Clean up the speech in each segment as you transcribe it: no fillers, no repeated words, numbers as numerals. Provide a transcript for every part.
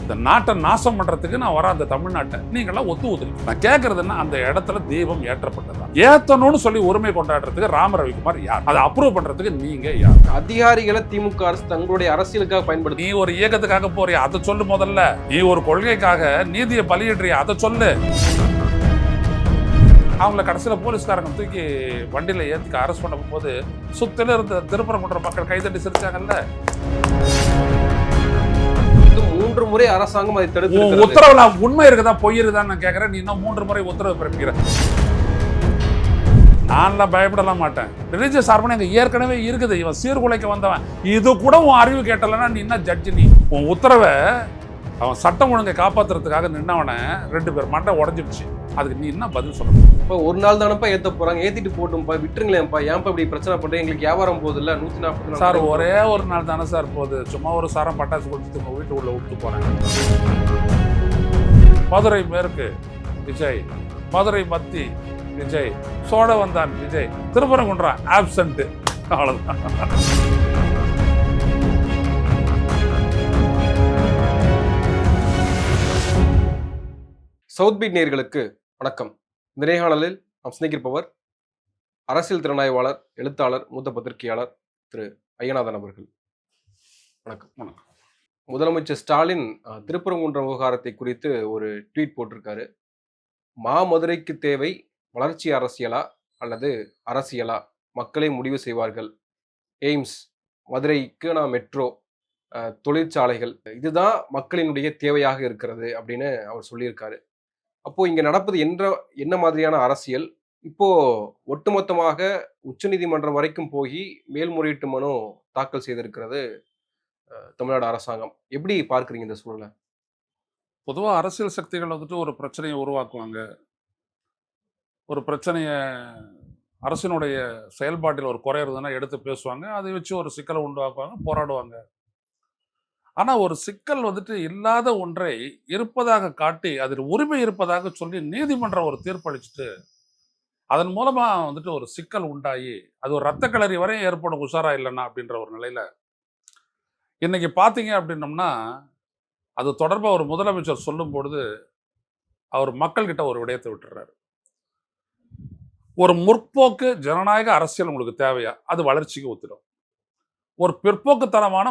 இந்த நாட்டை நாசம் பண்றதுக்கு நான் வர அந்த தமிழ்நாட்டை நீங்களாம் ஒத்துவுதுங்க. நான் கேட்கறதுன்னா அந்த இடத்துல தீபம் ஏற்றப்பட்டதா ஏத்தணும்னு சொல்லி உரிமை கொண்டாடுறதுக்கு ராம ரவிக்குமார் யார்? அதை அப்ரூவ் பண்றதுக்கு நீங்க யார்? அதிகாரிகளை திமுக அரசு தங்களுடைய அரசியலுக்காக பயன்படுத்தி நீ ஒரு இயக்கத்துக்காக போறியா அதை சொல்லு முதல்ல. நீ ஒரு கொள்கைக்காக நீதியை பலியிடுறியா அதை சொல்லு. அவங்கள கடைசியில் போலீஸ்காரங்க தூக்கி வண்டியில ஏற்றி அரெஸ்ட் பண்ண போது சுத்தில இருந்த திருப்பரங்குன்ற மக்கள் கைதட்டி சிரிச்சாங்கல்ல. 3 முறை அரசாங்கம் அதை தடுத்து உத்தரவுல உண்மை இருக்குதா பொய் இருக்குதான்னு நான் கேட்கறேன். நீ இன்னும் 3 முறை உத்தரவு பிறப்பிக்கிற. நான்லாம் பயப்படலாம் மாட்டேன். ரிலீஜியஸ் ஹார்மனி அங்கே ஏற்கனவே இருக்குது. இவன் சீர்குலைக்க வந்தவன். இது கூட உன் அறிவு கேட்டலன்னா நீ என்ன ஜட்ஜி? நீ உன் உத்தரவை அவன் சட்டம் ஒழுங்கை காப்பாற்றுறதுக்காக நின்னவனை 2 பேர் மண்டை உடஞ்சிடுச்சு. அதுக்கு நீ என்ன பதில் சொல்லணும்? இப்போ ஒரு நாள் தானப்பா ஏற்ற போறாங்க, ஏற்றிட்டு போட்டும்பா, விட்டுருங்களேன்ப்பா, ஏன்ப்பா இப்படி பிரச்சனை பண்ணுறேன், எங்களுக்கு வியாபாரம் போகுது இல்லை 140 சார். ஒரே ஒரு நாள் தானே சார் போகுது. சும்மா ஒரு சாரம் பட்டாசு கொடுத்துட்டு உங்கள் வீட்டு உள்ள விட்டு போனேன். மதுரை மேற்கு விஜய், மதுரை மத்தி விஜய், சோழ வந்தான் விஜய், திருப்பரங்குன்றம் ஆப்சண்ட். அவ்வளோதான். சவுத் பீட் நேயர்களுக்கு வணக்கம். இந்த நேர்காணலில் நாம் சிந்திக்கிருப்பவர் அரசியல் திறனாய்வாளர், எழுத்தாளர், மூத்த பத்திரிகையாளர் திரு ஐயநாதன் அவர்கள். வணக்கம். முதலமைச்சர் ஸ்டாலின் திருப்பரங்குன்றம் விவகாரத்தை குறித்து ஒரு ட்வீட் போட்டிருக்காரு. மாமதுரைக்கு தேவை வளர்ச்சி அரசியலா அல்லது அரசியலா, மக்களே முடிவு செய்வார்கள். எய்ம்ஸ், மதுரைக்கு நான் மெட்ரோ, தொழிற்சாலைகள், இதுதான் மக்களினுடைய தேவையாக இருக்கிறது அப்படின்னு அவர் சொல்லியிருக்காரு. அப்போ இங்க நடப்பது என்ன மாதிரியான அரசியல்? இப்போ ஒட்டுமொத்தமாக உச்சநீதிமன்றம் வரைக்கும் போய் மேல்முறையீட்டு மனு தாக்கல் செய்திருக்கிறது தமிழ்நாடு அரசாங்கம். எப்படி பார்க்குறீங்க இந்த சூழலை? பொதுவாக அரசியல் சக்திகள் வந்துட்டு ஒரு பிரச்சனையை உருவாக்குவாங்க. ஒரு பிரச்சனையை அரசினுடைய செயல்பாட்டில் ஒரு குறை இருந்ததுன்னா எடுத்து பேசுவாங்க. அதை வச்சு ஒரு சிக்கலை உண்டாக்குவாங்க, போராடுவாங்க. ஆனால் ஒரு சிக்கல் வந்துட்டு இல்லாத ஒன்றை இருப்பதாக காட்டி அதில் உரிமை இருப்பதாக சொல்லி நீதிமன்றம் ஒரு தீர்ப்பளிச்சுட்டு அதன் மூலமாக வந்துட்டு ஒரு சிக்கல் உண்டாகி அது ஒரு ரத்த கிளறி வரையும் ஏற்படும் உஷாரா இல்லைன்னா அப்படின்ற ஒரு நிலையில் இன்னைக்கு பார்த்தீங்க அப்படின்னம்னா அது தொடர்பாக ஒரு முதலமைச்சர் சொல்லும் பொழுது அவர் மக்கள்கிட்ட ஒரு விடயத்தை விட்டுறாரு. ஒரு முற்போக்கு ஜனநாயக அரசியல் உங்களுக்கு தேவையா? அது வளர்ச்சிக்கு ஒத்துடும். ஒரு பிற்போக்குத்தனமான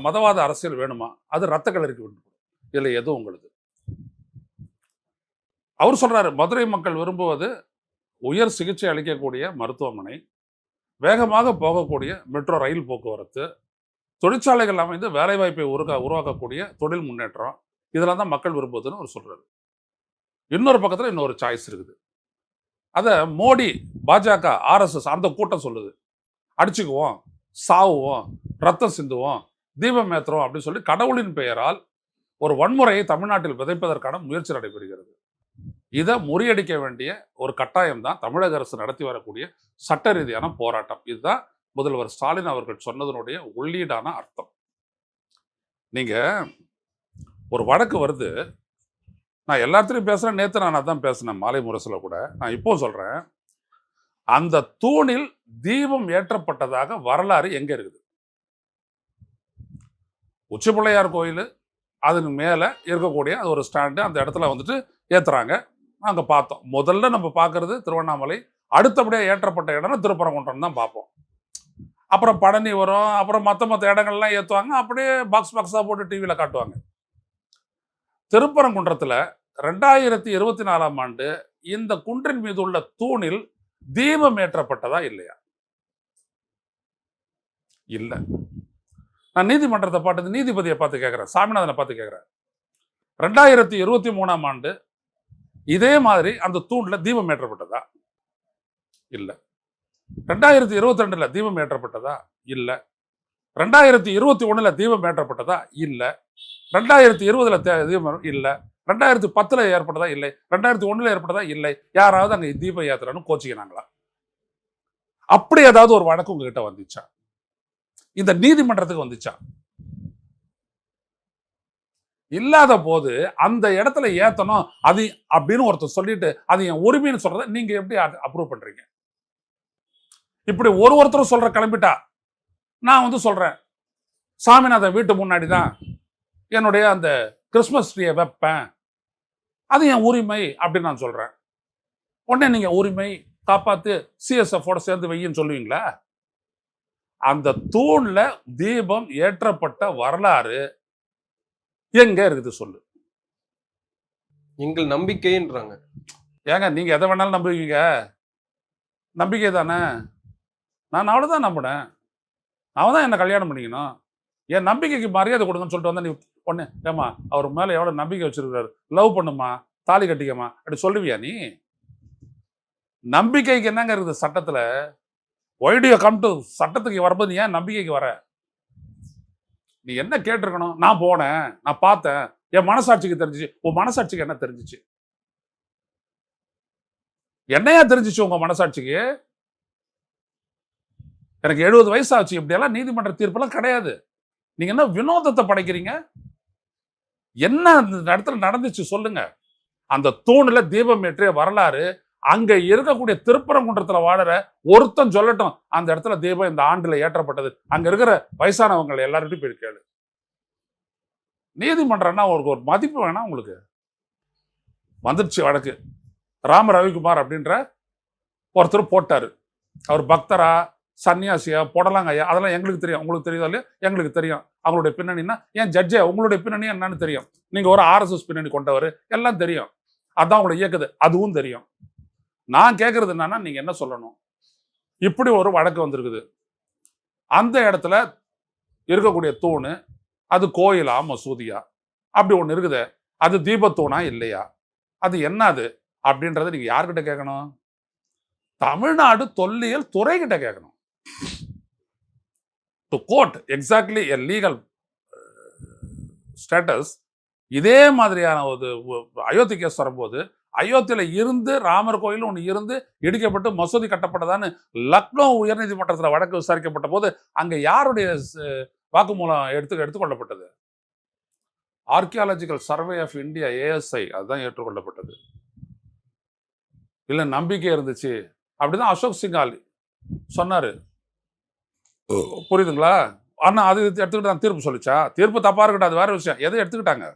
மதவாத அரசியல் வேணுமா? அது ரத்த கிளறிக்கு வேண்டும். இல்லை எதுவும் உங்களுக்கு. அவர் சொல்றாரு, மதுரை மக்கள் விரும்புவது உயர் சிகிச்சை அளிக்கக்கூடிய மருத்துவமனை, வேகமாக போகக்கூடிய மெட்ரோ ரயில் போக்குவரத்து, தொழிற்சாலைகள் அமைந்து வேலைவாய்ப்பை உருவாக்கக்கூடிய தொழில் முன்னேற்றம், இதெல்லாம் தான் மக்கள் விரும்புவதுன்னு அவர் சொல்றாரு. இன்னொரு பக்கத்தில் இன்னொரு சாய்ஸ் இருக்குது. அதை மோடி, பாஜக, RSS அந்த கூட்டம் சொல்லுது. அடிச்சுக்குவோம், சாவுவோம், ரத்தம் சிந்துவோம், தீபம் ஏற்றுவோம் அப்படின்னு சொல்லி கடவுளின் பெயரால் ஒரு வன்முறையை தமிழ்நாட்டில் விதைப்பதற்கான முயற்சி நடைபெறுகிறது. இதை முறியடிக்க வேண்டிய ஒரு கட்டாயம் தான் தமிழக அரசு நடத்தி வரக்கூடிய சட்ட ரீதியான போராட்டம். இதுதான் முதல்வர் ஸ்டாலின் அவர்கள் சொன்னதனுடைய உள்ளீடான அர்த்தம். நீங்க ஒரு வழக்கு வருது, நான் எல்லாத்துலையும் பேசுறேன். நேற்று நான் அதான் பேசினேன் மாலை முரசில் கூட. நான் இப்போ சொல்றேன், அந்த தூணில் தீபம் ஏற்றப்பட்டதாக வரலாறு எங்க இருக்குது? உச்சி பிள்ளையார் கோயில், அதுக்கு மேல இருக்கக்கூடிய அது ஒரு ஸ்டாண்டு, அந்த இடத்துல வந்துட்டு ஏத்துறாங்க. நாங்கள் பார்த்தோம். முதல்ல நம்ம பார்க்கறது திருவண்ணாமலை, அடுத்தபடியாக ஏற்றப்பட்ட இடம்னா திருப்பரங்குன்றம் தான் பார்ப்போம். அப்புறம் பழனி வரும், அப்புறம் மற்ற இடங்கள்லாம் ஏற்றுவாங்க. அப்படியே பாக்ஸாக போட்டு டிவியில் காட்டுவாங்க. திருப்பரங்குன்றத்தில் 2024ஆம் ஆண்டு இந்த குன்றின் மீது உள்ள தூணில் தீபம் ஏற்றப்பட்டதா இல்லையா? இல்லை. நான் நீதிமன்றத்தை பார்த்து நீதிபதியை பார்த்து கேட்கிறேன், சாமிநாதனை பார்த்து கேட்கிறேன். 2023ஆம் ஆண்டு இதே மாதிரி அந்த தூண்ல தீபம் ஏற்றப்பட்டதா? இல்லை. 2022ல தீபம் ஏற்றப்பட்டதா? இல்லை. 2021ல தீபம் ஏற்றப்பட்டதா? இல்லை. 2020ல தீபம் இல்லை. 2010ல ஏற்பட்டதா? இல்லை. 2001ல ஏற்பட்டதா? இல்லை. யாராவது அங்க தீப யாத்திரைன்னு கோச்சிக்கினாங்களா? அப்படி ஏதாவது ஒரு வழக்கு உங்ககிட்ட வந்துச்சா? இந்த நீதிமன்றத்துக்கு வந்துச்சா? இல்லாத போது அந்த இடத்துல ஏத்தணும் அது அப்படின்னு ஒருத்தர் சொல்லிட்டு அது என் உரிமைன்னு சொல்றத நீங்க எப்படி அப்ரூவ் பண்றீங்க? இப்படி ஒருத்தரும் சொல்ற கிளம்பிட்டா நான் சொல்றேன், சாமிநாதன் வீட்டு முன்னாடி தான் என்னுடைய அந்த கிறிஸ்மஸ் ட்ரீயை வைப்பேன், அது என் உரிமை அப்படின்னு நான் சொல்றேன். உடனே நீங்க உரிமை காப்பாத்து சிஎஸ்எஃப் சேர்ந்து வையின்னு சொல்லுவீங்களா? அந்த தூண்ல தீபம் ஏற்றப்பட்ட வரலாறு எங்க இருக்குது சொல்லு. எங்கள் நம்பிக்கைன்றாங்க. ஏங்க நீங்க எதை வேணாலும் நம்புவீங்க, நம்பிக்கை தானே. நான் அவ்வளவுதான் நம்பினேன். அவன் தான் என்ன கல்யாணம் பண்ணிக்கணும், என் நம்பிக்கைக்கு மரியாதை கொடுங்கன்னு சொல்லிட்டு வந்தா நீ பொண்ணு ஏமா அவர் மேல எவ்வளவு நம்பிக்கை வச்சிருக்காரு, லவ் பண்ணுமா, தாலி கட்டிக்கமா அப்படி சொல்லுவியா நீ? நம்பிக்கைக்கு என்னங்க இருக்குது சட்டத்துல? Why do you come to சட்டத்துக்கு வரும்போது நீ ஏன் நம்பிக்கைக்கு வர? நீ என்ன கேட்டிருக்கணும்? நான் போனேன், நான் பார்த்தேன், என் மனசாட்சிக்கு தெரிஞ்சிச்சு. உன் மனசாட்சிக்கு என்ன தெரிஞ்சிச்சு? என்னையா தெரிஞ்சிச்சு உங்க மனசாட்சிக்கு? எனக்கு 70 வயசு ஆச்சு, இப்படியெல்லாம் நீதிமன்ற தீர்ப்பெல்லாம் கிடையாது. நீங்க என்ன வினோதத்தை படைக்கிறீங்க? என்ன அந்த இடத்துல நடந்துச்சு சொல்லுங்க. அந்த தூணுல தீபம் ஏற்றிய வரலாறு அங்க இருக்கக்கூடிய திருப்பரங்குன்றத்துல வாழற ஒருத்தன் சொல்லட்டும், அந்த இடத்துல தீபம் இந்த ஆண்டுல ஏற்றப்பட்டது. அங்க இருக்கிற வயசானவங்க எல்லார்கிட்டையும் போய் கேளு. நீதிமன்றம்னா ஒரு மதிப்பு வேணா உங்களுக்கு? வந்துடுச்சு வழக்கு. ராம ரவிக்குமார் அப்படின்ற ஒருத்தர் போட்டாரு. அவர் பக்தரா சன்னியாசியா போடலாங்க அதெல்லாம் எங்களுக்கு தெரியும். உங்களுக்கு தெரியுதா இல்லையா? எங்களுக்கு தெரியும். அவங்களுடைய பின்னணின்னா ஏன் ஜட்ஜே உங்களுடைய பின்னணி என்னன்னு தெரியும். நீங்க ஒரு RSS பின்னணி கொண்டவர், எல்லாம் தெரியும். அதான் உங்களை இயக்குது, அதுவும் தெரியும். நான் கேட்கறது என்னன்னா, நீங்க என்ன சொல்லணும்? இப்படி ஒரு வழக்கு வந்திருக்குது. அந்த இடத்துல இருக்கக்கூடிய தூணு அது கோயிலா மசூதியா அப்படி ஒண்ணு இருக்குது. அது தீபத்தூணா இல்லையா? அது என்னது அப்படின்றத நீங்க யார்கிட்ட கேட்கணும்? தமிழ்நாடு தொல்லியல் துறை கிட்ட கேட்கணும். To quote exactly a legal status. இதே மாதிரியான ஒரு அயோத்தி கேஸ் வரும்போது, அயோத்தியில இருந்து ராமர் கோயில் ஒன்று இருந்து இடிக்கப்பட்டு மசூதி கட்டப்பட்டதான்னு லக்னோ உயர்நீதிமன்றத்தில் வழக்கு விசாரிக்கப்பட்ட போது அங்க யாருடைய வாக்குமூலம் எடுத்துக்கொள்ளப்பட்டது? Archaeological survey of India ASI அதுதான் ஏற்றுக்கொள்ளப்பட்டது. இல்ல நம்பிக்கை இருந்துச்சு அப்படிதான் அசோக் சிங்கால் சொன்னாரு. புரியுதுங்களா? ஆனா அது எடுத்துக்கிட்டு தான் தீர்ப்பு சொல்லிச்சா? தீர்ப்பு தப்பா இருக்கட்டும், அது வேற விஷயம். எதை எடுத்துக்கிட்டாங்க?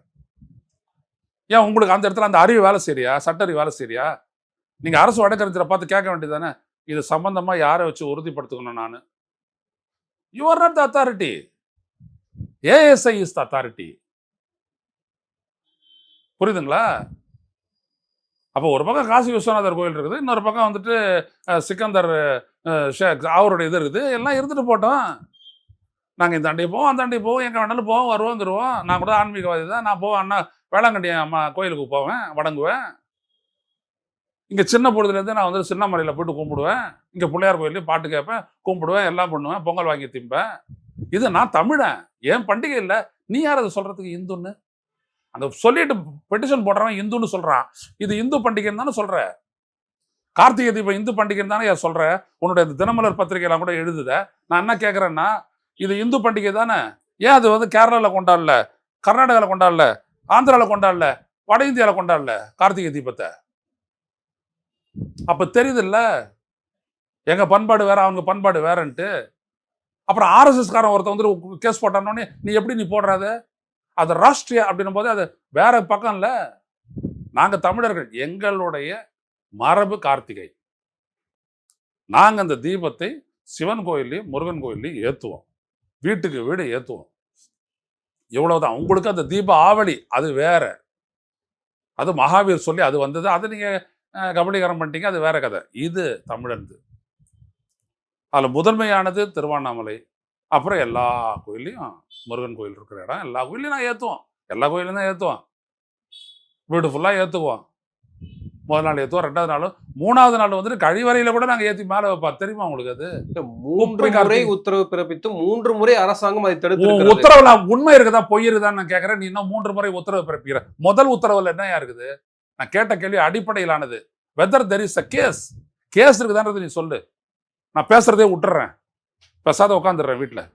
ஏன் உங்களுக்கு அந்த இடத்துல அந்த அறிவு வேலை செய்யறியா? சட்ட அறிவு வேலை செய்யறியா? நீங்க அரசு வழக்கறிஞரை பார்த்து கேட்க வேண்டியதானே, இது சம்பந்தமா யாரை வச்சு உறுதிப்படுத்தணும்? நான் you are not the authority. ASI is the authority. புரியுதுங்களா? அப்போ ஒரு பக்கம் காசி விஸ்வநாதர் கோயில் இருக்குது, இன்னொரு பக்கம் வந்துட்டு சிக்கந்தர் ஷேக் அவருடைய இது இருக்குது. எல்லாம் இருந்துட்டு போட்டோம். நாங்கள் இந்த ஆண்டி போவோம், அந்த ஆண்டி போவோம், எங்கே வேணாலும் போவோம், வருவோம், வந்துடுவோம். நான் கூட ஆன்மீகவாதி தான். நான் போவேன், அண்ணா வேளாங்கண்ணி அம்மா கோயிலுக்கு போவேன், வணங்குவேன். இங்கே சின்ன பொழுதுலேருந்து நான் வந்து சின்னமலையில் போயிட்டு கும்பிடுவேன். இங்கே பிள்ளையார் கோயிலையும் பாட்டு கேட்பேன், கும்பிடுவேன், எல்லாம் பண்ணுவேன், பொங்கல் வாங்கி திம்பேன். இது நான் தமிழன், ஏன் பண்டிகை இல்லை. நீ யார் அதை சொல்றதுக்கு இந்துன்னு? அந்த சொல்லிட்டு பெட்டிஷன் போடுறவன் இந்துன்னு சொல்றான். இது இந்து பண்டிகைன்னு தானே சொல்ற. கார்த்திகை தீபம் இந்து பண்டிகைன்னு தானே சொல்ற. உன்னுடைய தினமலர் பத்திரிகையெல்லாம் கூட எழுதுத. நான் என்ன கேட்கறேன்னா, இது இந்து பண்டிகை தானே, ஏன் அது வந்து கேரளால கொண்டாடல, கர்நாடகாவில் கொண்டாடல, ஆந்திராவில் கொண்டாடல, வட இந்தியாவில் கொண்டாடல கார்த்திகை தீபத்தை? அப்ப தெரியுது இல்ல, எங்க பண்பாடு வேற, அவங்க பண்பாடு வேறன்ட்டு. அப்புறம் RSS காரன் ஒருத்தன் வந்து கேஸ் போட்டானோடனே நீ எப்படி நீ போடுறாது? அது ராஷ்டிரிய அப்படின்னும் போது அது வேற பக்கம் இல்ல. நாங்க தமிழர்கள், எங்களுடைய மரபு கார்த்திகை. நாங்க அந்த தீபத்தை சிவன் கோயிலையும் முருகன் கோயிலையும் ஏத்துவோம், வீட்டுக்கு வீடு ஏத்துவோம். இவ்வளவுதான். உங்களுக்கு அந்த தீப ஆவலி அது வேற, அது மகாவீர் சொல்லி அது வந்தது, அது நீங்க கபலீகரம் பண்ணிட்டீங்க, அது வேற கதை. இது தமிழன்து. அதுல முதன்மையானது திருவண்ணாமலை. அப்புறம் எல்லா கோயிலையும், முருகன் கோயில் இருக்கிற இடம் எல்லா கோயிலையும் நான் ஏற்றுவோம். எல்லா கோயிலையும் தான் ஏற்றுவோம். வீடு ஃபுல்லாக ஏற்றுவோம். முதல் நாள் ஏற்றுவோம், 2வது நாள், 3வது நாள் வந்துட்டு கழிவறையில கூட நாங்கள் ஏற்றி மேலே வைப்போம். தெரியுமா உங்களுக்கு? அது 3 முறை உத்தரவு பிறப்பித்து 3 முறை அரசாங்கம் அதை தடுத்து உத்தரவுல உண்மை இருக்குதா பொய் இருக்குதான்னு நான் கேட்கறேன். நீ இன்னும் 3 முறை உத்தரவு பிறப்பிக்கிற. முதல் உத்தரவுல என்ன இருக்குது? நான் கேட்ட கேள்வி அடிப்படையிலானது. Whether there is a case இருக்குதான்றது நீ சொல்லு. நான் பேசுறதே விட்டுறேன், பேசாத உட்காந்துடுறேன் வீட்டில்.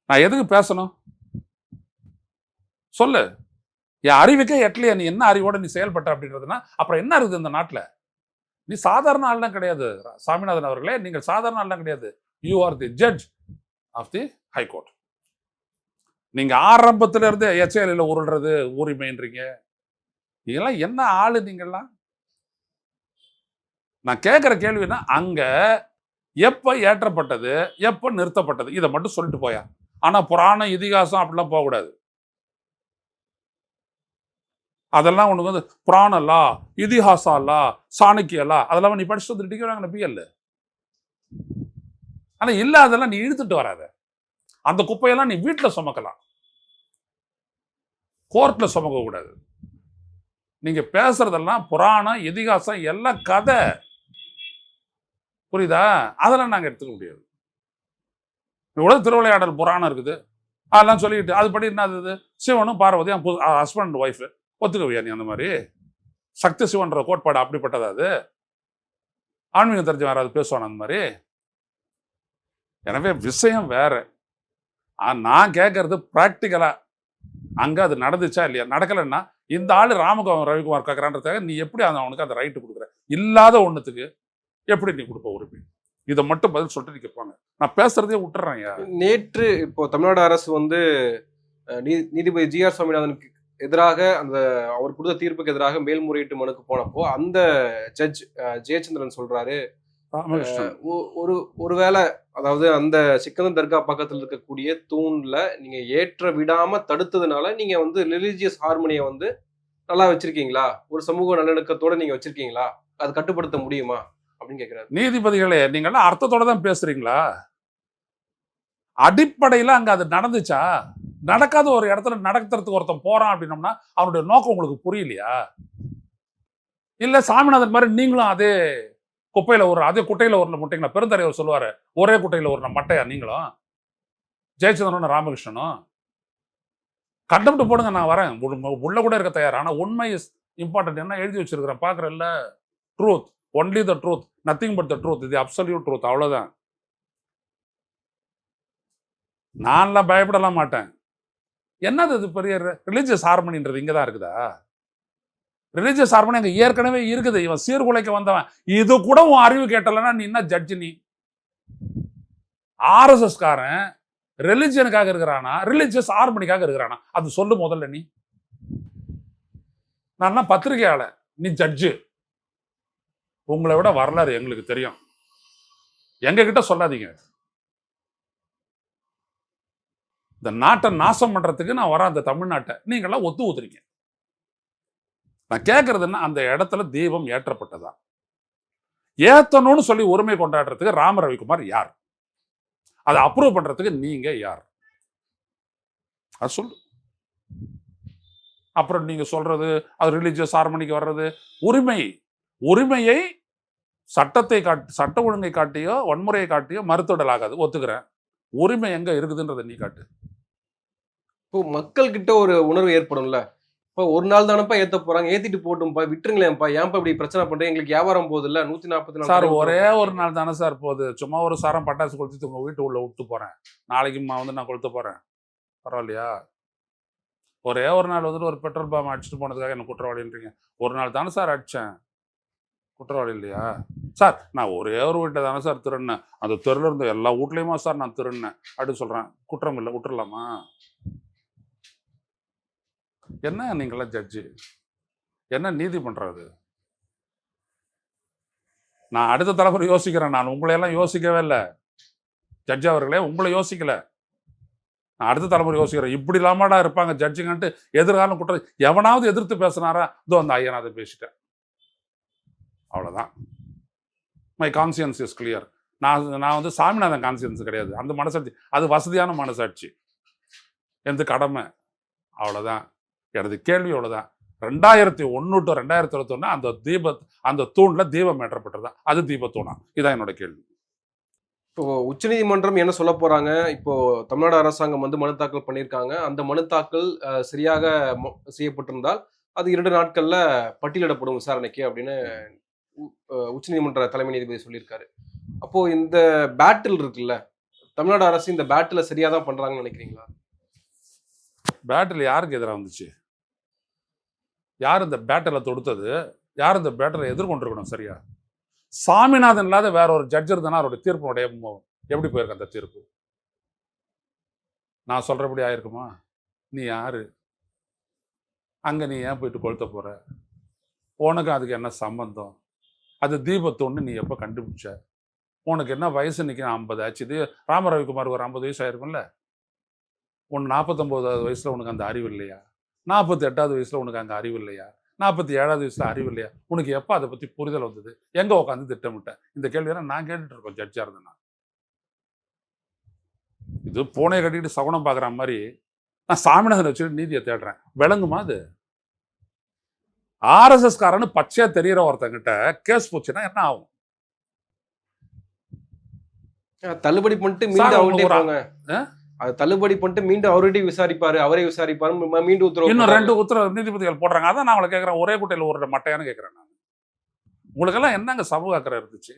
நான் எதுக்கு பேசணும் சொல்லு. என் அறிவுக்கே எட்டலையா நீ என்ன அறிவோட நீ செயல்பட்ட அப்படின்றதுனா அப்புறம் என்ன இருக்குது இந்த நாட்டில்? நீ சாதாரண ஆள்லாம் கிடையாது சாமிநாதன் அவர்களே, நீங்கள் சாதாரண ஆள்லாம் கிடையாது. You are the judge of the high court. நீங்க ஆரம்பத்துல இருந்து எச்ஏல உருள்றது உரிமைன்றீங்க. இதெல்லாம் என்ன ஆளு நீங்கெல்லாம்? நான் கேட்கிற கேள்வினா, அங்க எப்ப ஏற்றப்பட்டது, எப்ப நிறுத்தப்பட்டது, இதை மட்டும் சொல்லிட்டு போயா. ஆனா புராணம் இதிகாசம் அப்படிலாம் போகக்கூடாது. அதெல்லாம் உனக்கு வந்து புராணலா, இதிகாசாலா, சாணக்கியலா, அதெல்லாம் நீ படிச்சுட்டு வந்து டிகிரி வாங்கின பிஎல். ஆனா இல்ல, அதெல்லாம் நீ இழுத்துட்டு வராத. அந்த குப்பையெல்லாம் நீ வீட்டுல சுமக்கலாம், கோர்ட்ல சுமக்க கூடாது. நீங்க பேசுறதெல்லாம் புராணம் இதிகாசம் எல்லாம் கதை, புரியுதா? அதெல்லாம் நாங்க எடுத்துக்க முடியாது. இவ்வளவு திருவிளையாடல் புராணம் இருக்குது, அதெல்லாம் சொல்லிட்டு அதுபடி என்னது, சிவனும் பார்வதியும் ஹஸ்பண்ட் ஒய்ஃப், ஒத்துக்கவியா நீ? அந்த மாதிரி சக்தி சிவன்ற கோட்பாடு அப்படிப்பட்டதா? அது ஆன்மீகம் தெரிஞ்ச யாராவது பேசுவான் அந்த மாதிரி? எனவே விஷயம் வேற. நான் கேட்கறது பிராக்டிக்கலா, அங்க அது நடந்துச்சா இல்லையா? நடக்கலைன்னா இந்த ஆளு ராமகுமார் ரவிக்குமார் கேட்கறான்றதுக்காக நீ எப்படி அவனுக்கு அந்த ரைட்டு கொடுக்குற? இல்லாத ஒண்ணுத்துக்கு எப்படி நீ கொடுப்ப உரிமை? இதை மட்டும் பதில் சொல்லிட்டு நீ கேட்பாங்க. நான் பேசுறதே விட்டுறேன். நேற்று இப்போ தமிழ்நாடு அரசு வந்து நீதிபதி ஜி.ஆர். சுவாமிநாதனுக்கு எதிராக அந்த அவர் கொடுத்த தீர்ப்புக்கு எதிராக மேல்முறையீட்டு மனுக்கு போனப்போ அந்த ஜட்ஜ் ஜெயச்சந்திரன் சொல்றாரு, ஒருவேளை அதாவது அந்த சிக்கந்தர் தர்கா பக்கத்தில் இருக்கக்கூடிய தூண்ல நீங்க ஏற்ற விடாம தடுத்ததுனால நீங்க வந்து ரிலீஜியஸ் ஹார்மோனியை வந்து நல்லா வச்சிருக்கீங்களா, ஒரு சமூக நல்லிணக்கத்தோட நீங்க வச்சிருக்கீங்களா, அது கட்டுப்படுத்த முடியுமா அப்படின்னு கேட்கிறாரு. நீதிபதிகளே, நீங்கெல்லாம் அர்த்தத்தோட தான் பேசுறீங்களா? அடிப்படையில் அங்க அது நடந்துச்சா? நடக்காத ஒரு இடத்துல நடத்துறதுக்கு ஒருத்தன் போறான் அப்படின்னோம்னா அவனுடைய நோக்கம் உங்களுக்கு புரியலையா? இல்ல சாமிநாதன் மாதிரி நீங்களும் அதே குப்பையில ஒரு அதே குட்டையில ஒரு முட்டைங்களா? பெருந்தரையர் சொல்லுவாரு, ஒரே குட்டையில ஒரு மட்டையா நீங்களும்? ஜெயச்சந்திரனும் ராமகிருஷ்ணனும் கண்டம்ட்டு போடுங்க, நான் வரேன், உள்ள கூட இருக்க தயார். ஆனா உண்மை இஸ் இம்பார்ட்டன்ட். என்ன எழுதி வச்சிருக்கிறேன் பாக்குறல்ல? Truth, only the truth, nothing but the truth, இது அப்சல்யூட் ட்ரூத், அவ்வளவுதான். நான்லாம் பயப்படலாம் மாட்டேன். என்னது இது பெரிய ரிலீஜியஸ் ஹார்மனின்றது இங்கதான் இருக்குதா? ரிலீஜியஸ் ஹார்மனி அங்க ஏற்கனவே இருக்குது. இவன் சீர்குலைக்க வந்தவன். இது கூட உன் அறிவு கேட்டலன்னா நீ என்ன ஜட்ஜ்? நீ ஆர்எஸ்எஸ் காரன் ரிலிஜியனுக்காக இருக்கிறானா, ரிலீஜியஸ் ஹார்மனிக்காக இருக்கிறானா? அது சொல்லு முதல்ல. நீ நான் பத்திரிகையாளர், நீ ஜட்ஜு. உங்களை விட வரலாறு எங்களுக்கு தெரியும், எங்க கிட்ட சொல்லாதீங்க. இந்த நாட்டை நாசம் பண்றதுக்கு நான் வரேன், அந்த தமிழ்நாட்டை நீங்கெல்லாம் ஒத்து ஊத்துறீங்க. நான் கேட்கறதுன்னா, அந்த இடத்துல தீபம் ஏற்றப்பட்டதா? ஏத்தணும்னு சொல்லி உரிமை கொண்டாடுறதுக்கு ராம ரவிக்குமார் யார்? அதை அப்ரூவ் பண்றதுக்கு நீங்க யார்? அது சொல்லு. அப்புறம் நீங்க சொல்றது அது ரிலீஜியஸ் ஹார்மனிக்கு வர்றது உரிமையை சட்டத்தை சட்ட ஒழுங்கை காட்டியோ வன்முறையை காட்டியோ மறுத்துடல் ஆகாது, ஒத்துக்கிறேன். உரிமை எங்க இருக்குதுன்றதை நீ காட்டு. இப்போ மக்கள் கிட்ட ஒரு உணர்வு ஏற்படும்ல, இப்போ ஒரு நாள் தானப்பா ஏத்த போறாங்க, ஏத்திட்டு போட்டும்பா, விட்டுருங்களேன்ப்பா, ஏன்ப்பா இப்படி பிரச்சனை பண்றேன், எங்களுக்கு வியாபாரம் போகுது இல்ல, 144 சார் ஒரே ஒரு நாள் தானே சார் போகுது. சும்மா ஒரு சாரம் பட்டாசு கொளுத்து உங்க வீட்டு உள்ள விட்டு போறேன், நாளைக்கு வந்து நான் கொளுத்த போறேன், பரவாயில்லையா? ஒரே ஒரு நாள் வந்துட்டு ஒரு பெட்ரோல் பாம்பு அடிச்சுட்டு போனதுக்காக என்ன குற்றவாளின்றீங்க? ஒரு நாள் தானே சார் அடிச்சேன், குற்றவாளி இல்லையா சார்? நான் ஒரே ஒரு வீட்டை தானே சார் திருடினேன், அந்த தெருல இருந்த எல்லா வீட்லயுமா சார் நான் திருடினேன் அப்படின்னு சொல்றேன், குற்றம் இல்லை, விட்டுறலாமா? என்ன நீங்களாம் ஜட்ஜு? என்ன நீதி பண்றது? நான் அடுத்த தலைமுறை யோசிக்கிறேன். நான் உங்களையெல்லாம் யோசிக்கவே இல்லை ஜட்ஜ் அவர்களே, உங்களை யோசிக்கல. நான் அடுத்த தலைமுறை யோசிக்கிறேன். இப்படி இல்லாமடா இருப்பாங்க ஜட்ஜுங்கன்ட்டு. எதிர்காலம் குற்றம் எவனாவது எதிர்த்து பேசினாரா? இதோ அந்த ஐயா அதை பேசிட்டேன், அவ்வளவுதான். My conscious is clear. நான் வந்து சாமிநாதன் கான்சியன்ஸ் கிடையாது, அந்த மனசாட்சி அது வசதியான மனசாட்சி, எந்த கடமை, அவ்வளவுதான். எனது கேள்வி அவ்வளவுதான். 2001 to 2021 அந்த தூண்ல தீபம் ஏற்றப்பட்டதா? அது தீபத்தூணா? இதான் என்னோட கேள்வி. இப்போ உச்சநீதிமன்றம் என்ன சொல்ல போறாங்க? இப்போ தமிழ்நாடு அரசாங்கம் வந்து மனு தாக்கல் பண்ணியிருக்காங்க. அந்த மனு தாக்கல் சரியாக செய்யப்பட்டிருந்தால் அது 2 நாட்கள்ல பட்டியலிடப்படும் விசாரணைக்கு அப்படின்னு உச்சநீதிமன்ற தலைமை நீதிபதி சொல்லியிருக்காரு. அப்போ இந்த பேட்டில் இருக்குல்ல, தமிழ்நாடு அரசு இந்த பேட்டில சரியா தான் பண்றாங்கன்னு நினைக்கிறீங்களா? பேட்டில் யாருக்கு எதிராக வந்துச்சு? யார் இந்த பேட்டில தொடுத்தது? யார் இந்த பேட்டில எதிர்கொண்டிருக்கணும்? சரியா சாமிநாதன் இல்லாத வேற ஒரு ஜட்ஜ் இருந்தானா அவருடைய தீர்ப்பு எப்படி போயிருக்கு அந்த தீர்ப்பு? நான் சொல்கிறபடி ஆயிருக்குமா? நீ யாரு? அங்கே நீ ஏன் போயிட்டு கொளுத்த போகிற? உனக்கு அதுக்கு என்ன சம்பந்தம்? அது தீபத்தொன்று நீ எப்போ கண்டுபிடிச்ச? உனக்கு என்ன வயசு நிற்க 50 ஆச்சு. இது ராம ரவிக்குமாருக்கு ஒரு 50 வயசு ஆயிருக்கும்ல. உன் 49வது வயசில் உனக்கு அந்த அறிவு இல்லையா? 48வது வயசில் உனக்கு அங்கே அறிவு இல்லையா? 47வது வயசில் அறிவு இல்லையா? உனக்கு எப்போ அதை பற்றி புரிதல் வந்தது? எங்கே உட்காந்து திட்டமிட்டேன்? இந்த கேள்வியெல்லாம் நான் கேட்டுட்டு இருக்கோம் ஜட்ஜாக இருந்தேன். இது பூனையை கட்டிட்டு சகுனம் பார்க்குற மாதிரி நான் சாமிநாதனை வச்சுட்டு நீதியை தேடுறேன். விளங்குமா அது? ஆர்எஸ்எஸ் காரன்னு பச்சையா தெரியிற ஒருத்தங்கிட்ட கேஸ் போச்சுன்னா என்ன ஆகும்? தள்ளுபடி பண்ணிட்டு மீண்டும் அவர்கிட்ட போங்க. அது தள்ளுபடி பண்ணிட்டு மீண்டும் அவர்கிட்ட விசாரிப்பாரு, அவரே விசாரிப்பாரு, மீண்டும் உத்தரவு இன்னும் 2 உத்தரவு நீதிபதிகள் போடுறாங்க. அதான் நான் அவங்களை கேட்குறேன், ஒரே குட்டையில் ஒரு மட்டையானு கேட்குறேன் நான். உங்களுக்கெல்லாம் என்னங்க சமூக அக்கறை இருந்துச்சு?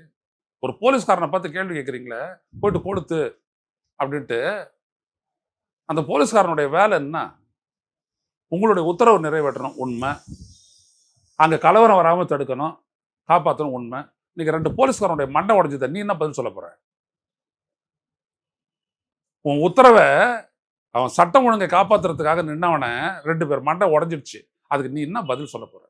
ஒரு போலீஸ்காரனை பார்த்து கேள்வி கேட்குறீங்களே, போயிட்டு கொடுத்து அப்படின்ட்டு. அந்த போலீஸ்காரனுடைய வேலை என்ன? உங்களுடைய உத்தரவு நிறைவேற்றணும், உண்மை. அங்கே கலவரம் வராமல் தடுக்கணும், காப்பாற்றணும், உண்மை. இன்னைக்கு 2 போலீஸ்காரனுடைய மண்டை உடைஞ்சதை நீ என்ன பதில் சொல்ல போற? உன் உத்தரவை அவன் சட்டம் ஒழுங்கை காப்பாத்துறதுக்காக நின்னவனை 2 பேர் மண்டை உடஞ்சிடுச்சு. அதுக்கு நீ என்ன பதில் சொல்ல போற?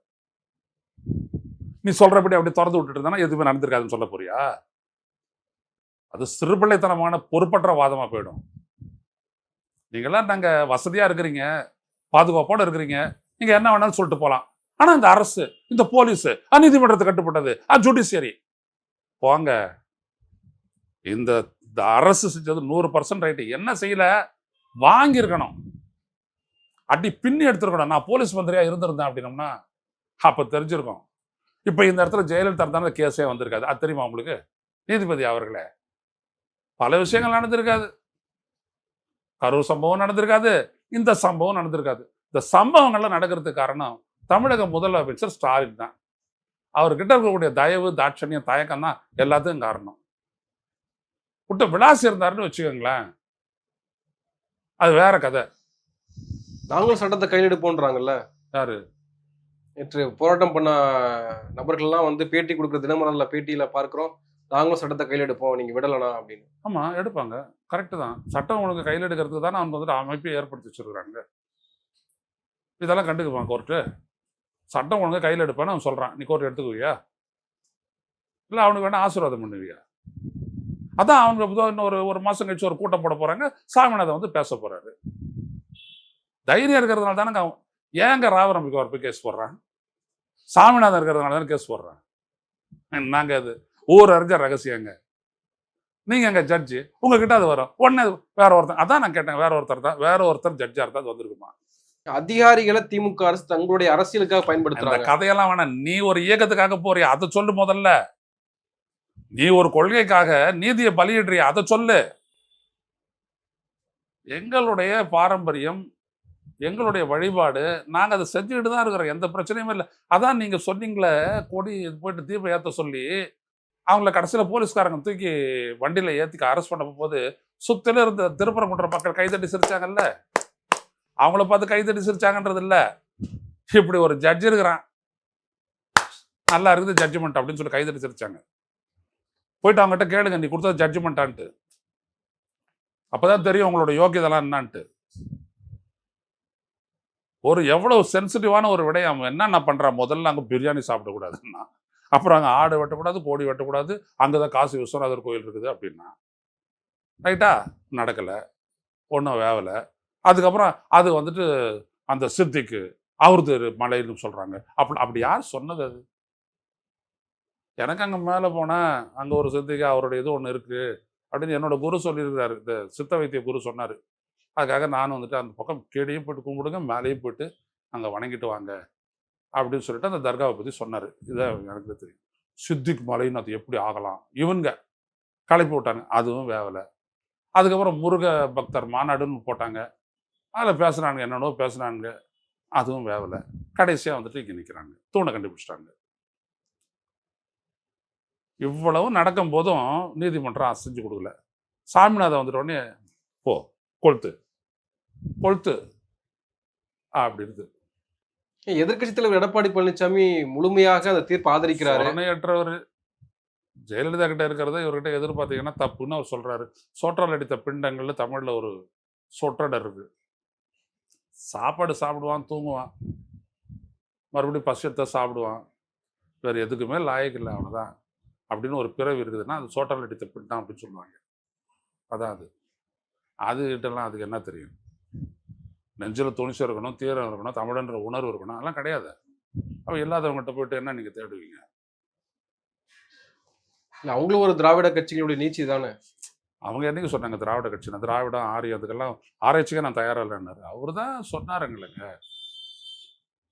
நீ சொல்றபடி அப்படி திறந்து விட்டுட்டு இருந்தா எதுவுமே நடந்திருக்காதுன்னு சொல்ல போறியா? அது சிறுபிள்ளைத்தனமான பொறுப்பற்ற வாதமா போயிடும். நீங்கெல்லாம் நாங்க வசதியா இருக்கிறீங்க, பாதுகாப்போட இருக்கிறீங்க, நீங்க என்ன வேணாலும் சொல்லிட்டு போலாம். ஆனா இந்த அரசு, இந்த போலீஸ், நீதிமன்றத்தை கட்டுப்பட்டது, ஜுடிஷியரி போங்க. இந்த அரசு செஞ்சது 100% ரைட்டு. என்ன செய்யல? வாங்கியிருக்கணும், அடி பின்னி எடுத்துருக்கணும். நான் போலீஸ் மந்திரியா இருந்திருந்தேன் அப்படின்னம்னா அப்ப தெரிஞ்சிருக்கும். இப்ப இந்த இடத்துல ஜெயலலிதா இருந்தாலும் கேஸே வந்திருக்காது. அது தெரியுமா உங்களுக்கு? நீதிபதி அவர்களே, பல விஷயங்கள் நடந்திருக்காது. கரூர் சம்பவம் நடந்திருக்காது, இந்த சம்பவம் நடந்திருக்காது. இந்த சம்பவங்கள்லாம் நடக்கிறதுக்கு காரணம் தமிழக முதலமைச்சர் ஸ்டாலின் தான். அவர்கிட்ட இருக்கக்கூடிய தயவு, தாட்சணியம், தயக்கம் தான் எல்லாத்துக்கும் காரணம். விட்டு விளாசி இருந்தாருன்னு வச்சுக்கோங்களேன், அது வேற கதை. நாங்களும் சட்டத்தை கையில் எடுப்போன்றாங்கல்ல. யாரு? நேற்று போராட்டம் பண்ண நபர்கள்லாம் வந்து பேட்டி கொடுக்குற தினமலர்ல பேட்டியில பார்க்கிறோம், நாங்களும் சட்டத்தை கையில் எடுப்போம், நீங்க விடலனா அப்படின்னு. ஆமா, எடுப்பாங்க. கரெக்டு தான். சட்டம் ஒழுங்கு கையில் எடுக்கிறதுக்கு தானே அவங்க வந்துட்டு அமைப்பை ஏற்படுத்தி வச்சிருக்கிறாங்க. இதெல்லாம் கண்டுக்குவான் கோர்ட்டு? சட்டம் ஒழுங்கை கையில் எடுப்பான்னு அவன் சொல்றான், நீ கோர்ட் எடுத்துக்குவியா? இல்லை அவனுக்கு வேணா ஆசீர்வாதம் பண்ணுவியா? அதான் அவங்க இன்னும் ஒரு மாசம் கழிச்சு ஒரு கூட்டம் போட போறாங்க, சாமிநாதன் வந்து பேச போறாரு. தைரியம் இருக்கிறதுனால தானே அவன் ஏங்க ராவரம்பிக்கு அவர் போய் கேஸ் போடுறான்? சாமிநாதன் இருக்கிறதுனால தானே கேஸ் போடுறான். நாங்க அது ஊர் அறிஞ்ச ரகசியங்க. நீங்க எங்க ஜட்ஜி, உங்ககிட்ட அது வரும் உடனே வேற ஒருத்தர். அதான் நான் கேட்டேன், வேற ஒருத்தர் ஜட்ஜா இருந்தா அது வந்திருக்குமா? அதிகாரிகளை திமுக அரசு தங்களுடைய அரசியலுக்காக பயன்படுத்துறாங்க. கதையெல்லாம் வேணாம். நீ ஒரு இயக்கத்துக்காக போறியா, அதை சொல்லு முதல்ல. நீ ஒரு கொள்கைக்காக நீதியை பலியிடுறியா, அதை சொல்லு. எங்களுடைய பாரம்பரியம், எங்களுடைய வழிபாடு, நாங்க அதை செஞ்சுக்கிட்டு தான் இருக்கிறோம். எந்த பிரச்சனையும் இல்லை. அதான் நீங்க சொன்னீங்களே, கொடி போயிட்டு தீபம் ஏற்ற சொல்லி அவங்கள கடைசியில் போலீஸ்காரங்க தூக்கி வண்டியில ஏற்றிக்க அரெஸ்ட் பண்ண போது சுத்தில இருந்த திருப்பரங்குன்ற மக்கள் கைதட்டி சிரிச்சாங்கல்ல, அவங்கள பார்த்து கைதட்டி சிரிச்சாங்கன்றது இல்லை. இப்படி ஒரு ஜட்ஜ் இருக்கிறான், நல்லா இருக்குது ஜட்ஜ்மெண்ட் அப்படின்னு சொல்லி கைதட்டி சிரிச்சாங்க. போயிட்டு அவங்ககிட்ட கேளுங்க, நீ கொடுத்தது ஜட்ஜ்மெண்ட்டான்ட்டு. அப்பதான் தெரியும் உங்களோட யோகியதெல்லாம் என்னான்ட்டு. ஒரு எவ்வளவு சென்சிட்டிவான ஒரு விடயம். அவன் என்னென்ன பண்றான்? முதல்ல அங்கே பிரியாணி சாப்பிடக்கூடாதுன்னா, அப்புறம் அங்கே ஆடு வெட்டக்கூடாது, கோழி வெட்டக்கூடாது, அங்கதான் காசி விஸ்வநாதர் கோயில் இருக்குது அப்படின்னா, ரைட்டா? நடக்கலை, ஒன்றும் வேவலை. அதுக்கப்புறம் அது வந்துட்டு அந்த சித்திக்கு அவருது மலைன்னு சொல்றாங்க. அப்படி யார் சொன்னது? அது எனக்கு அங்கே மேலே போனேன், அங்கே ஒரு சித்திக்கு அவருடைய இது ஒன்று இருக்கு அப்படின்னு என்னோட குரு சொல்லியிருக்கிறாரு. இந்த சித்த வைத்திய குரு சொன்னார். அதுக்காக நானும் வந்துட்டு அந்த பக்கம் கீழேயும் போயிட்டு கும்பிடுங்க, மேலேயும் போயிட்டு அங்கே வணங்கிட்டு வாங்க அப்படின்னு சொல்லிட்டு அந்த தர்காவை பற்றி சொன்னார். இதை எனக்கு தெரியும். சித்திக் மலைன்னு அது எப்படி ஆகலாம்? இவங்க கலப்பி விட்டாங்க, அதுவும் வேவலை. அதுக்கப்புறம் முருக பக்தர் மாநாடுன்னு போட்டாங்க, அதில் பேசுனாங்க, என்னென்னோ பேசுனாங்க, அதுவும் வேவலை. கடைசியாக வந்துட்டு இங்கே நிற்கிறாங்க, தூணை கண்டுபிடிச்சிட்டாங்க. இவ்வளவு நடக்கும் போதும் நீதிமன்றம் செஞ்சு கொடுக்கல. சாமிநாதன் வந்துட்ட உடனே போ கொளுத்து கொளுத்து அப்படின்றது. எதிர்க்கட்சி தலைவர் எடப்பாடி பழனிசாமி முழுமையாக அந்த தீர்ப்பு ஆதரிக்கிறாரு. அற்றவர் ஜெயலலிதா கிட்ட இருக்கிறத இவர்கிட்ட எதிர்பார்த்தீங்கன்னா தப்புன்னு அவர் சொல்றாரு. சோற்றால் அடித்த பிண்டங்கள்ல தமிழ்ல ஒரு சொற்றடை இருக்கு. சாப்பாடு சாப்பிடுவான், தூங்குவான், மறுபடியும் பசியத்தை சாப்பிடுவான், வேறு எதுக்குமே லாயக்கு இல்லை, அவ்வளோதான் அப்படின்னு ஒரு பிறவி இருக்குதுன்னா அது சோட்டாலிட்டி தப்பிட்டான் அப்படின்னு சொல்லுவாங்க. அதான் அது. அதுகிட்டலாம் அதுக்கு என்ன தெரியும்? நெஞ்சில் துணிச்சல் இருக்கணும், தீரம் இருக்கணும், தமிழன்ற உணர்வு இருக்கணும், அதெல்லாம் கிடையாது. அவள் இல்லாதவங்ககிட்ட போயிட்டு என்ன நீங்கள் தேடுவீங்க? அவங்களும் ஒரு திராவிட கட்சிகளுடைய நீச்சி தானே. அவங்க என்னைக்கு சொன்னாங்க திராவிட கட்சினா? திராவிடம் ஆரியம் அதுக்கெல்லாம் ஆராய்ச்சிக்க நான் தயாராக இல்லைன்னாரு. அவர் தான் சொன்னாருங்களேங்க.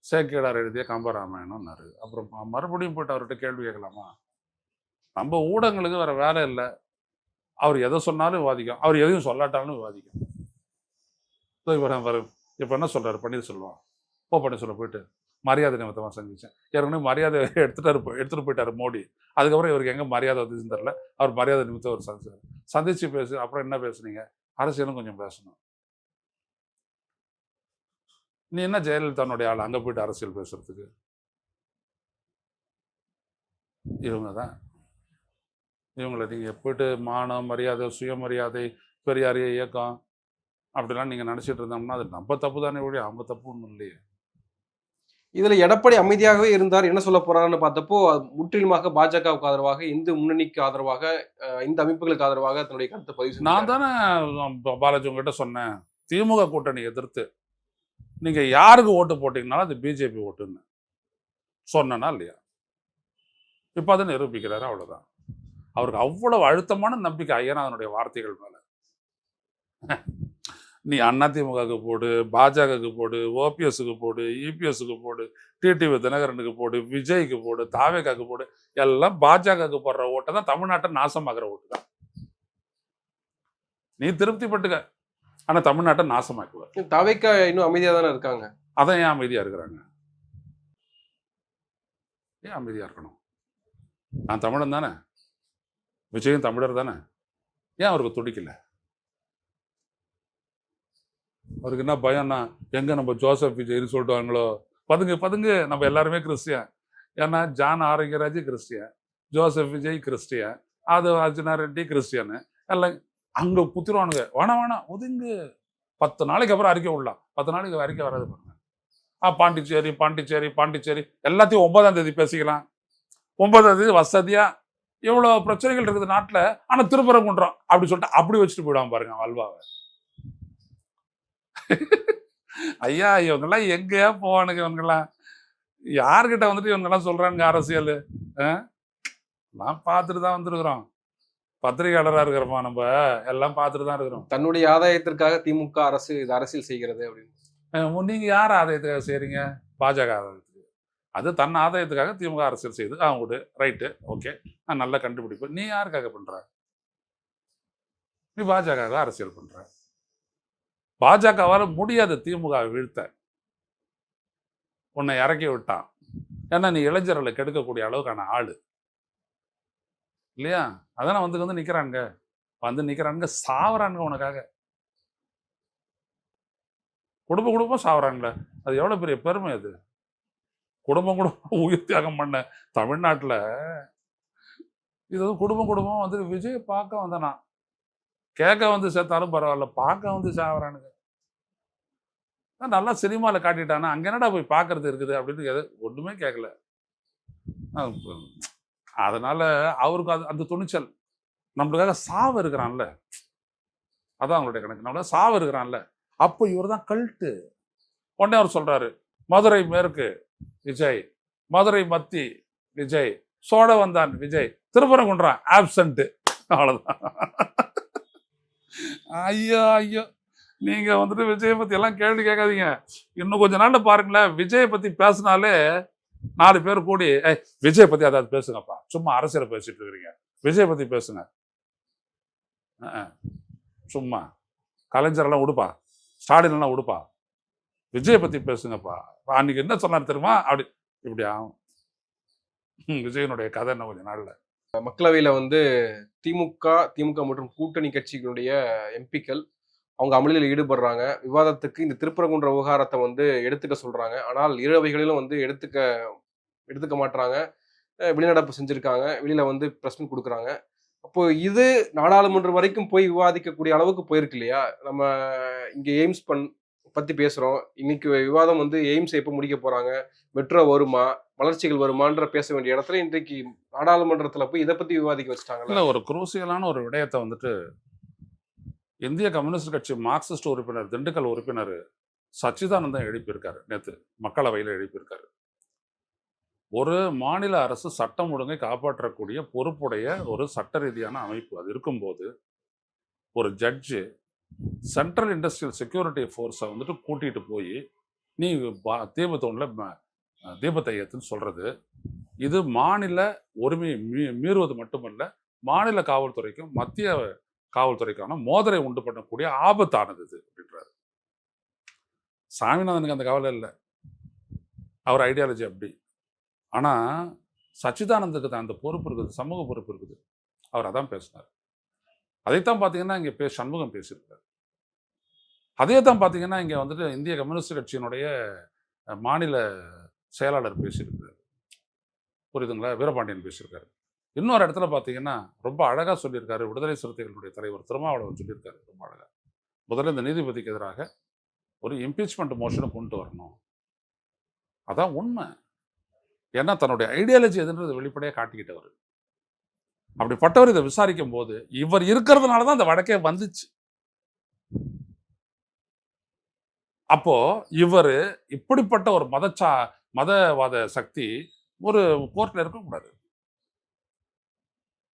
சேக்கிழார் எழுதிய கம்பராமாயணம்னாரு. அப்புறம் மறுபடியும் போயிட்டு அவர்கிட்ட கேள்வி கேட்கலாமா? நம்ம ஊடகங்களுக்கு வேற வேலை இல்லை. அவர் எதை சொன்னாலும் விவாதிக்கும், அவர் எதையும் சொல்லாட்டாலும் விவாதிக்கும். இப்போ என்ன சொல்றாரு பன்னீர்செல்வம்? பன்னீர்செல்வம் போயிட்டு மரியாதை நிமித்தமாக சந்திச்சேன். ஏற்கனவே மரியாதை எடுத்துட்டு போயிட்டாரு மோடி. அதுக்கப்புறம் இவருக்கு எங்கே மரியாதை வந்துச்சுன்னு தெரியல. அவர் மரியாதை நிமித்தம் ஒரு சந்திச்சு பேசு. அப்புறம் என்ன பேசுனீங்க? அரசியலும் கொஞ்சம் பேசணும். நீ என்ன ஜெயலலிதானுடைய ஆள் அங்கே போயிட்டு அரசியல் பேசுறதுக்கு? இவங்க தான். இவங்களை நீங்கள் போயிட்டு மானம், மரியாதை, சுயமரியாதை, பெரியாரிய இயக்கம் அப்படிலாம் நீங்கள் நினச்சிட்டு இருந்தோம்னா அது நம்ம தப்பு தானே ஒழிய அவங்க தப்பு ஒன்றும் இல்லையே. இதுல எடப்பாடி அமைதியாகவே இருந்தார். என்ன சொல்ல போறாருன்னு பார்த்தப்போ முற்றிலுமாக பாஜகவுக்கு ஆதரவாக, இந்து முன்னணிக்கு ஆதரவாக, இந்த அமைப்புகளுக்கு ஆதரவாக தன்னுடைய கருத்தை பதிவு நான் தானே பாலாஜி உங்ககிட்ட சொன்னேன், திமுக கூட்டணி எதிர்த்து நீங்க யாருக்கு ஓட்டு போட்டீங்கனாலும் அது பிஜேபி ஓட்டுன்னு சொன்னா இல்லையா? இப்ப அதை நிரூபிக்கிறாரு, அவ்வளவுதான். அவருக்கு அவ்வளவு அழுத்தமான நம்பிக்கை ஐயனாதனுடைய வார்த்தைகள் மேல. நீ அதிமுகவுக்கு போடு, பாஜகவுக்கு போடு, ஓபிஎஸ்க்கு போடு, இபிஎஸ்க்கு போடு, டிடிவி தினகரனுக்கு போடு, விஜய்க்கு போடு, தாவேகாக்கு போடு, எல்லாம் பாஜகவுக்கு போடுற ஓட்டை தான் தமிழ்நாட்டை நாசமாக்குற ஓட்டு தான். நீ திருப்தி பட்டுக்க, ஆனா தமிழ்நாட்டை நாசமாக்குவ. தாவேகா இன்னும் அமைதியா தானே இருக்காங்க. அதான் ஏன் அமைதியா இருக்கிறாங்க? ஏன் அமைதியா இருக்கணும்? நான் தமிழன் தானே, விஜயும் தமிழர் தானே, ஏன் அவருக்கு துடிக்கல? அவருக்கு என்ன பயம்னா, எங்க நம்ம ஜோசப் விஜய்னு சொல்லிட்டுவாங்களோ, பதுங்கு பதுங்கு, நம்ம எல்லாருமே கிறிஸ்டியன். ஏன்னா John Arokiyaraj Christian, Joseph Vijay Christian, அது அர்ஜுனா ரெட்டி கிறிஸ்டியனு, எல்லாம் அங்க குத்திருவானுங்க. வேணாம் வேணாம் ஒதுங்கு, 10 நாளைக்கு அப்புறம் அறிக்கை விடலாம். 10 நாளைக்கு அறிக்கை வராது பாருங்க. பாண்டிச்சேரி பாண்டிச்சேரி பாண்டிச்சேரி எல்லாத்தையும் 9ஆம் தேதி பேசிக்கலாம். 9ஆம் தேதி வசதியா இவ்வளவு பிரச்சனைகள் இருக்குது நாட்டுல, ஆனா திருப்பரங்குன்றம் அப்படி சொல்லிட்டு அப்படி வச்சுட்டு போயிடுவான் பாருங்க அல்வாவை. ஐயா இவங்கெல்லாம் எங்கேயா போவானுங்க? இவங்கெல்லாம் யார்கிட்ட வந்துட்டு இவங்கெல்லாம் சொல்றானுங்க அரசியல்? நான் பார்த்துட்டு தான் வந்துருக்குறோம். பத்திரிகையாளராக இருக்கிறோமா, நம்ம எல்லாம் பார்த்துட்டு தான் இருக்கிறோம். தன்னுடைய ஆதாயத்திற்காக திமுக அரசு இது அரசியல் செய்கிறது அப்படின்னு. நீங்க யார் ஆதாயத்துக்காக செய்றீங்க? பாஜக ஆதாயத்துக்கு. அது தன் ஆதாயத்துக்காக திமுக அரசியல் செய்யுது. அவங்க ரைட்டு, ஓகே, நான் நல்ல கண்டுபிடிப்பு. நீ யாருக்காக பண்ற? நீ பாஜக அரசியல் பண்ற. பாஜகவால முடியாது திமுக வீழ்த்த. உன்னை இறக்கி விட்டான். ஏன்னா நீ இளைஞர்களை கெடுக்கக்கூடிய அளவுக்கான ஆளு இல்லையா? அதான் வந்து நிக்கிறாங்க, சாவறானுங்க உனக்காக. குடும்பம் சாவறாங்களே, அது எவ்வளவு பெரிய பெருமை. அது குடும்பம் உயிர் தியாகம் பண்ண தமிழ்நாட்டுல இது குடும்பம் வந்து விஜய் பார்க்க வந்தனா, கேட்க வந்து சேர்த்தாலும் பரவாயில்ல, பார்க்க வந்து சாவறானுங்க. நல்லா சினிமால காட்டிட்டானா, அங்க என்னடா போய் பார்க்கறது இருக்குது அப்படின்னு ஒண்ணுமே கேட்கல. அதனால அவருக்கு அந்த துணிச்சல், நம்மளுக்காக சாவு இருக்கிறான்ல, அதான் அவங்களுடைய கணக்கு. நம்மள சாவு இருக்கிறான்ல, அப்போ இவர் தான் கல்ட்டு. உடனே அவர் சொல்றாரு, மதுரை மேற்கு விஜய், மதுரை மத்தி விஜய், சோழவந்தான் விஜய், திருப்பரங்குன்றம் ஆப்சண்ட். அவ்வளவுதான். ஐயோ ஐயோ, நீங்க வந்துட்டு விஜயை பத்தி எல்லாம் கேள்வி கேட்காதீங்க. இன்னும் கொஞ்ச நாள்ல பாருங்களேன், விஜயை பத்தி பேசினாலே 4 பேர் கூடி, விஜயை பத்தி அதாவது பேசுங்கப்பா, சும்மா அரசியலை பேசிட்டு இருக்கிறீங்க, விஜயை பத்தி பேசுங்க. சும்மா கலைஞரெல்லாம் உடுப்பா, ஸ்டாலின் எல்லாம் உடுப்பா, விஜயை பத்தி பேசுங்கப்பா. அன்னைக்கு என்ன சொன்னார் தெரியுமா? அப்படி இப்படி ஆகும் விஜயனுடைய கதை. என்ன கொஞ்ச நாள்ல மக்களவையில வந்து திமுக மற்றும் கூட்டணி கட்சிகளுடைய எம்பிக்கள் அவங்க அமளியில் ஈடுபடுறாங்க. விவாதத்துக்கு இந்த திருப்பரங்குன்ற விவகாரத்தை வந்து எடுத்துக்க சொல்றாங்க. ஆனால் இரு அவைகளிலும் வந்து எடுத்துக்க மாட்டுறாங்க. வெளிநடப்பு செஞ்சிருக்காங்க. வெளியில வந்து பிரஸ் மீட் கொடுக்குறாங்க. அப்போ இது நாடாளுமன்றம் வரைக்கும் போய் விவாதிக்கக்கூடிய அளவுக்கு போயிருக்கு இல்லையா? நம்ம இங்க எய்ம்ஸ் பத்தி பேசுறோம். இன்னைக்கு விவாதம் வந்து எய்ம்ஸ் எப்ப முடிக்க போறாங்க? மெட்ரோ வருமா? வளர்ச்சிகள் வருமான்ற பேச வேண்டிய இடத்துல இன்றைக்கு நாடாளுமன்றத்துல போய் இத பத்தி விவாதிக்க வச்சுட்டாங்கல்ல. இல்ல ஒரு குரூசியலான ஒரு விடயத்தை வந்துட்டு இந்திய கம்யூனிஸ்ட் கட்சி மார்க்சிஸ்ட் உறுப்பினர் திண்டுக்கல் உறுப்பினர் சச்சிதானந்தன் எழுப்பியிருக்காரு நேத்து மக்களவையில் எழுப்பியிருக்காரு. ஒரு மாநில அரசு சட்டம் ஒழுங்கை காப்பாற்றக்கூடிய பொறுப்புடைய ஒரு சட்ட ரீதியான அமைப்பு அது இருக்கும்போது ஒரு ஜட்ஜு சென்ட்ரல் இண்டஸ்ட்ரியல் செக்யூரிட்டி ஃபோர்ஸை வந்துட்டு கூட்டிகிட்டு போய் நீ தீபத்தூணில் தீபத்தை ஏற்றுன்னு சொல்கிறது இது மாநில உரிமையை மீறுவது மட்டுமல்ல மாநில காவல்துறைக்கும் மத்திய காவல்துறைக்கான மோதலை உண்டு பண்ணக்கூடிய ஆபத்தானது இது அப்படின்றாரு. சாமிநாதனுக்கு அந்த கவலை இல்லை, அவர் ஐடியாலஜி அப்படி. ஆனால் சச்சிதானந்துக்கு தான் அந்த பொறுப்பு இருக்குது, சமூக பொறுப்பு இருக்குது. அவர் அதான் பேசினார். அதைத்தான் பார்த்தீங்கன்னா இங்கே சண்முகம் பேசியிருக்காரு. அதே தான் பார்த்தீங்கன்னா இங்கே வந்துட்டு இந்திய கம்யூனிஸ்ட் கட்சியினுடைய மாநில செயலாளர் பேசியிருக்காரு. புரியுதுங்களா? வீரபாண்டியன் பேசியிருக்காரு. இன்னொரு இடத்துல பார்த்தீங்கன்னா ரொம்ப அழகாக சொல்லியிருக்காரு. விடுதலை சிறுத்தைகளுடைய தலைவர் திருமாவளவன் சொல்லியிருக்காரு ரொம்ப அழகாக. முதல்ல இந்த நீதிபதிக்கு எதிராக ஒரு இம்பீச்மெண்ட் மோஷனை கொண்டு வரணும். அதான் உண்மை. ஏன்னா தன்னுடைய ஐடியாலஜி எதுன்றது வெளிப்படையாக காட்டிக்கிட்டவர். அப்படிப்பட்டவர் இதை விசாரிக்கும் போது இவர் இருக்கிறதுனால தான் அந்த வழக்கே வந்துச்சு. அப்போ இவர் இப்படிப்பட்ட ஒரு மதவாத சக்தி ஒரு கோர்ட்ல இருக்கக்கூடாது.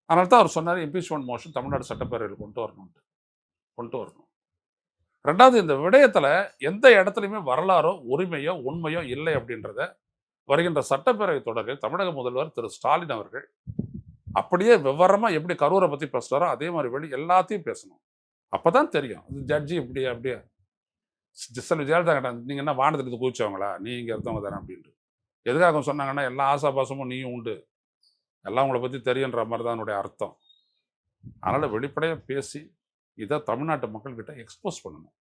அதனால தான் அவர் சொன்னார் இம்பீச்மெண்ட் மோஷன் தமிழ்நாடு சட்டப்பேரவையில் கொண்டு வரணும். ரெண்டாவது, இந்த விடயத்தில் எந்த இடத்துலையுமே வரலாறோ உரிமையோ உண்மையோ இல்லை அப்படின்றத வருகின்ற சட்டப்பேரவை தொடரில் தமிழக முதல்வர் திரு ஸ்டாலின் அவர்கள் அப்படியே விவரமாக எப்படி கரூரை பற்றி பேசுகிறாரோ அதே மாதிரி எல்லாத்தையும் பேசணும். அப்போ தான் தெரியும் ஜட்ஜி இப்படி அப்படியே ஜெயலலிதா கேட்டாங்க, நீங்கள் என்ன வானத்துக்கு குதிச்சவங்களா, நீ இங்கே இருந்தவங்க தானே அப்படின்ட்டு. எதுக்காக சொன்னாங்கன்னா எல்லா ஆசாபாசமும் நீயும் உண்டு, எல்லாம் உங்களை பற்றி தெரியுன்ற மாதிரி தான் என்னுடைய அர்த்தம். அதனால் வெளிப்படையாக பேசி இதை தமிழ்நாட்டு மக்கள்கிட்ட எக்ஸ்போஸ் பண்ணணும்.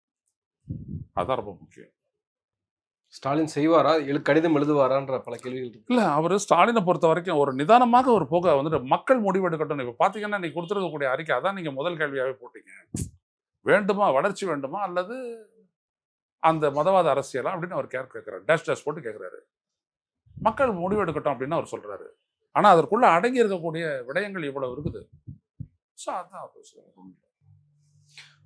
அதுதான் ரொம்ப முக்கியம். ஸ்டாலின் செய்வாரா? கடிதம் எழுதுவாரான்ற பல கேள்விகள் இருக்கு. இல்லை, அவர் ஸ்டாலினை பொறுத்த வரைக்கும் ஒரு நிதானமாக ஒரு போக வந்துட்டு மக்கள் முடிவெடுக்கட்டும். இப்போ பார்த்தீங்கன்னா நீ கொடுத்துருக்கக்கூடிய அறிக்கை அதான் நீங்கள் முதல் கேள்வியாகவே போட்டீங்க. வேண்டுமா, வளர்ச்சி வேண்டுமா அல்லது அந்த மதவாத அரசியலா அப்படின்னு அவர் கேட்கிறாரு. டேஷ் போட்டு கேட்குறாரு. மக்கள் முடிவெடுக்கட்டும் அப்படின்னு அவர் சொல்றாரு. ஆனால் அதற்குள்ள அடங்கி இருக்கக்கூடிய விடயங்கள் இவ்வளவு இருக்குது. ஸோ அதான்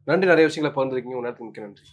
நன்றி, நிறைய விஷயங்களை பகிர்ந்துருக்கீங்க. உங்கள் நேரத்துக்கு மிக்க நன்றி.